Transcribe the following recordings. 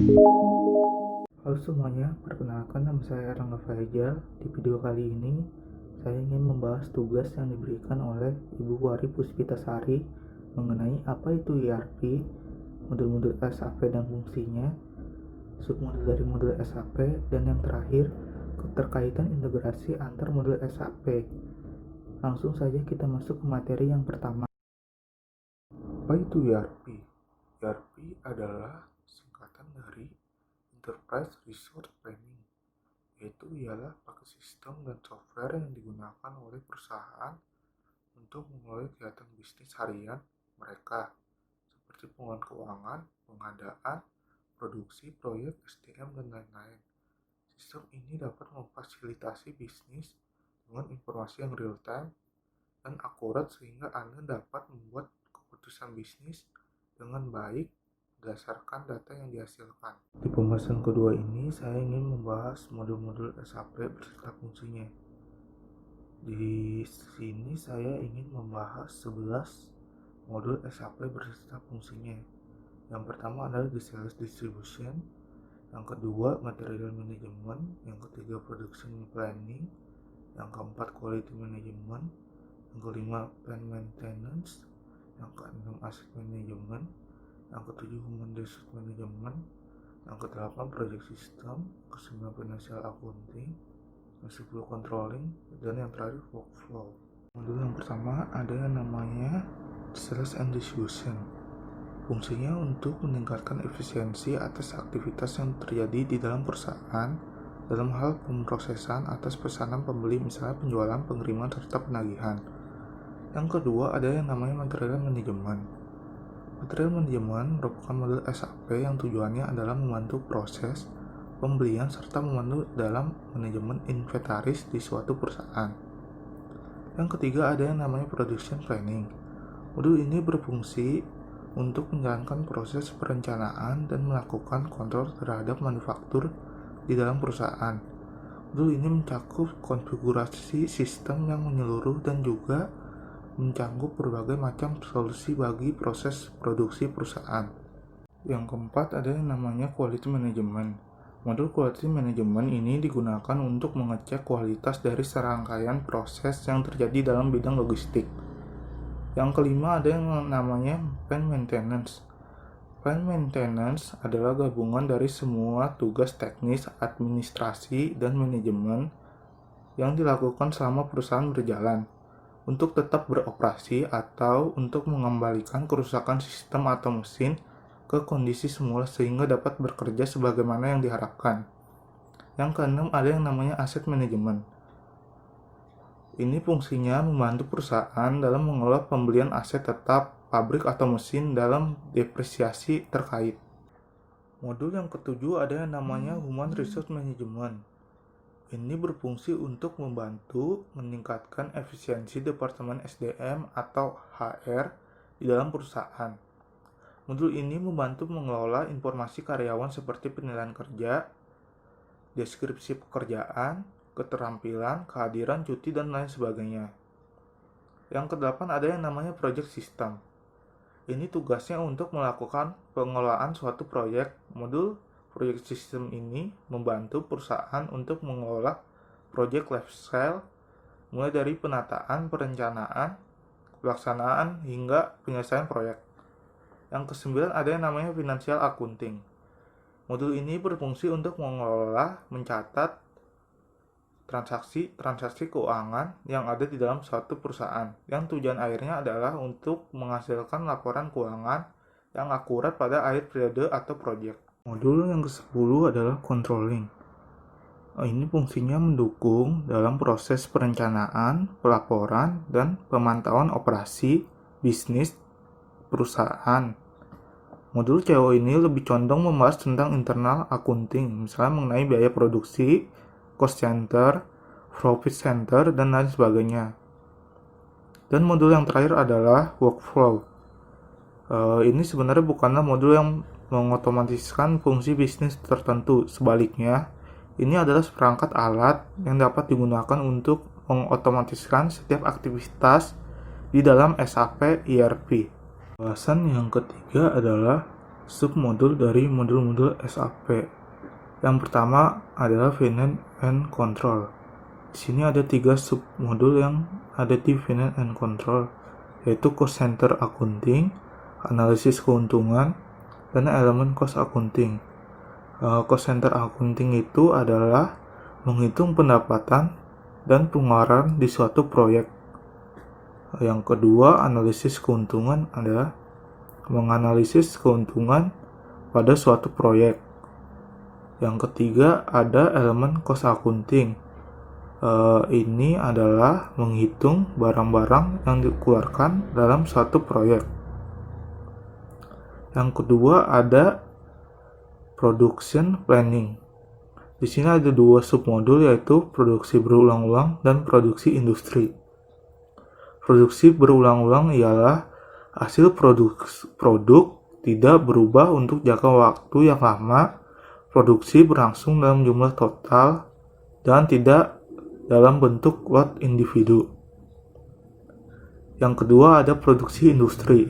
Halo semuanya, perkenalkan nama saya Rangga Faijal. Di video kali ini, saya ingin membahas tugas yang diberikan oleh Ibu Wari Puspitasari mengenai apa itu ERP, modul-modul SAP dan fungsinya, submodul dari modul SAP, dan yang terakhir, keterkaitan integrasi antar modul SAP. Langsung saja kita masuk ke materi yang pertama. Apa itu ERP? ERP adalah singkatan dari Enterprise Resource Planning, yaitu ialah paket sistem dan software yang digunakan oleh perusahaan untuk mengelola kegiatan bisnis harian mereka, seperti pengelolaan keuangan, pengadaan, produksi, proyek, SDM, dan lain-lain. Sistem ini dapat memfasilitasi bisnis dengan informasi yang real-time dan akurat sehingga Anda dapat membuat keputusan bisnis dengan baik berdasarkan data yang dihasilkan. Di pembahasan kedua ini, saya ingin membahas modul-modul SAP beserta fungsinya. Di sini saya ingin membahas 11 modul SAP beserta fungsinya. Yang pertama adalah the sales distribution, yang kedua material management, yang ketiga production planning, yang keempat quality management, yang kelima plant maintenance, yang keenam asset management, yang ketujuh human resource management, yang kedelapan project system, kesembilan financial accounting, yang 10 controlling, dan yang terakhir workflow. Modul yang pertama ada yang namanya sales and distribution. Fungsinya untuk meningkatkan efisiensi atas aktivitas yang terjadi di dalam perusahaan dalam hal pemrosesan atas pesanan pembeli, misalnya penjualan, pengiriman, serta penagihan. Yang kedua ada yang namanya material management. Material manajemen merupakan modul SAP yang tujuannya adalah membantu proses pembelian serta membantu dalam manajemen inventaris di suatu perusahaan. Yang ketiga ada yang namanya production planning. Modul ini berfungsi untuk menjalankan proses perencanaan dan melakukan kontrol terhadap manufaktur di dalam perusahaan. Modul ini mencakup konfigurasi sistem yang menyeluruh dan juga mencakup berbagai macam solusi bagi proses produksi perusahaan. Yang keempat ada yang namanya quality management. Modul quality management ini digunakan untuk mengecek kualitas dari serangkaian proses yang terjadi dalam bidang logistik. Yang kelima ada yang namanya plant maintenance. Plant maintenance adalah gabungan dari semua tugas teknis, administrasi, dan manajemen yang dilakukan selama perusahaan berjalan untuk tetap beroperasi atau untuk mengembalikan kerusakan sistem atau mesin ke kondisi semula sehingga dapat bekerja sebagaimana yang diharapkan. Yang keenam ada yang namanya asset management. Ini fungsinya membantu perusahaan dalam mengelola pembelian aset tetap, pabrik atau mesin dalam depresiasi terkait. Modul yang ketujuh ada yang namanya human resource management. Ini berfungsi untuk membantu meningkatkan efisiensi Departemen SDM atau HR di dalam perusahaan. Modul ini membantu mengelola informasi karyawan seperti penilaian kerja, deskripsi pekerjaan, keterampilan, kehadiran, cuti, dan lain sebagainya. Yang kedelapan ada yang namanya project system. Ini tugasnya untuk melakukan pengelolaan suatu proyek. Modul Project System ini membantu perusahaan untuk mengelola project lifecycle mulai dari penataan, perencanaan, pelaksanaan, hingga penyelesaian proyek. Yang kesembilan ada yang namanya financial accounting. Modul ini berfungsi untuk mengelola, mencatat transaksi keuangan yang ada di dalam suatu perusahaan, yang tujuan akhirnya adalah untuk menghasilkan laporan keuangan yang akurat pada akhir periode atau proyek. Modul yang ke-10 adalah controlling. Ini fungsinya mendukung dalam proses perencanaan, pelaporan, dan pemantauan operasi bisnis perusahaan. Modul CO ini lebih condong membahas tentang internal accounting, misalnya mengenai biaya produksi, cost center, profit center, dan lain sebagainya. Dan modul yang terakhir adalah workflow. Ini sebenarnya bukanlah modul yang mengotomatiskan fungsi bisnis tertentu. Sebaliknya, ini adalah seperangkat alat yang dapat digunakan untuk mengotomatiskan setiap aktivitas di dalam SAP ERP. Bahasan yang ketiga adalah submodul dari modul-modul SAP. Yang pertama adalah Finance and Control. Di sini ada 3 submodul yang ada di Finance and Control, yaitu Cost Center Accounting, Analisis Keuntungan, dan elemen Cost Accounting. Cost Center Accounting itu adalah menghitung pendapatan dan pengeluaran di suatu proyek. Yang kedua, analisis keuntungan adalah menganalisis keuntungan pada suatu proyek. Yang ketiga ada elemen cost accounting. Ini adalah menghitung barang-barang yang dikeluarkan dalam suatu proyek. Yang kedua ada production planning. Di sini ada 2 submodul, yaitu produksi berulang-ulang dan produksi industri. Produksi berulang-ulang ialah hasil produk tidak berubah untuk jangka waktu yang lama, produksi berlangsung dalam jumlah total, dan tidak dalam bentuk lot individu. Yang kedua ada produksi industri.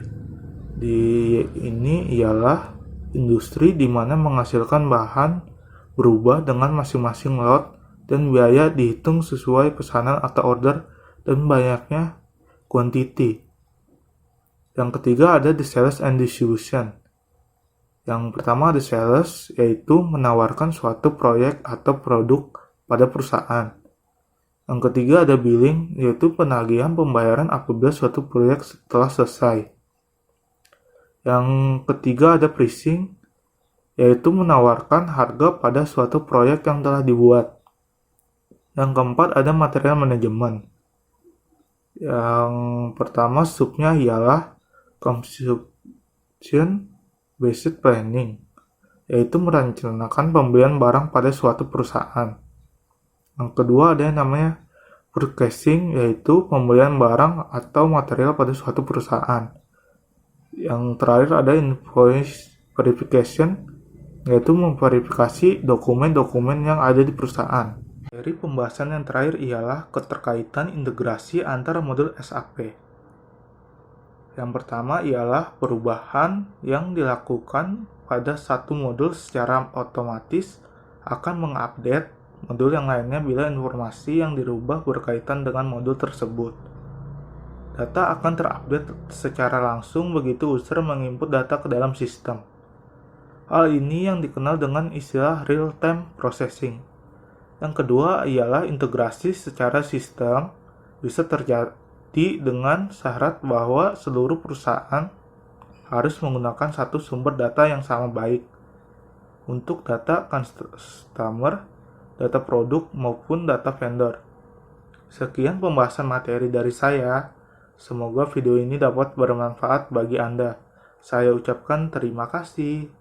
Ini ialah industri di mana menghasilkan bahan berubah dengan masing-masing lot dan biaya dihitung sesuai pesanan atau order dan banyaknya quantity. Yang ketiga ada the sales and distribution. Yang pertama the sales, yaitu menawarkan suatu proyek atau produk pada perusahaan. Yang ketiga ada billing, yaitu penagihan pembayaran apabila suatu proyek telah selesai. Yang ketiga ada pricing, yaitu menawarkan harga pada suatu proyek yang telah dibuat. Yang keempat ada material manajemen. Yang pertama subnya ialah consumption based planning, yaitu merencanakan pembelian barang pada suatu perusahaan. Yang kedua ada yang namanya purchasing, yaitu pembelian barang atau material pada suatu perusahaan. Yang terakhir ada invoice verification, yaitu memverifikasi dokumen-dokumen yang ada di perusahaan. Dari pembahasan yang terakhir ialah keterkaitan integrasi antara modul SAP. Yang pertama ialah perubahan yang dilakukan pada satu modul secara otomatis akan mengupdate modul yang lainnya bila informasi yang dirubah berkaitan dengan modul tersebut. Data akan terupdate secara langsung begitu user menginput data ke dalam sistem. Hal ini yang dikenal dengan istilah real-time processing. Yang kedua ialah integrasi secara sistem bisa terjadi dengan syarat bahwa seluruh perusahaan harus menggunakan satu sumber data yang sama baik untuk data customer, data produk, maupun data vendor. Sekian pembahasan materi dari saya. Semoga video ini dapat bermanfaat bagi Anda. Saya ucapkan terima kasih.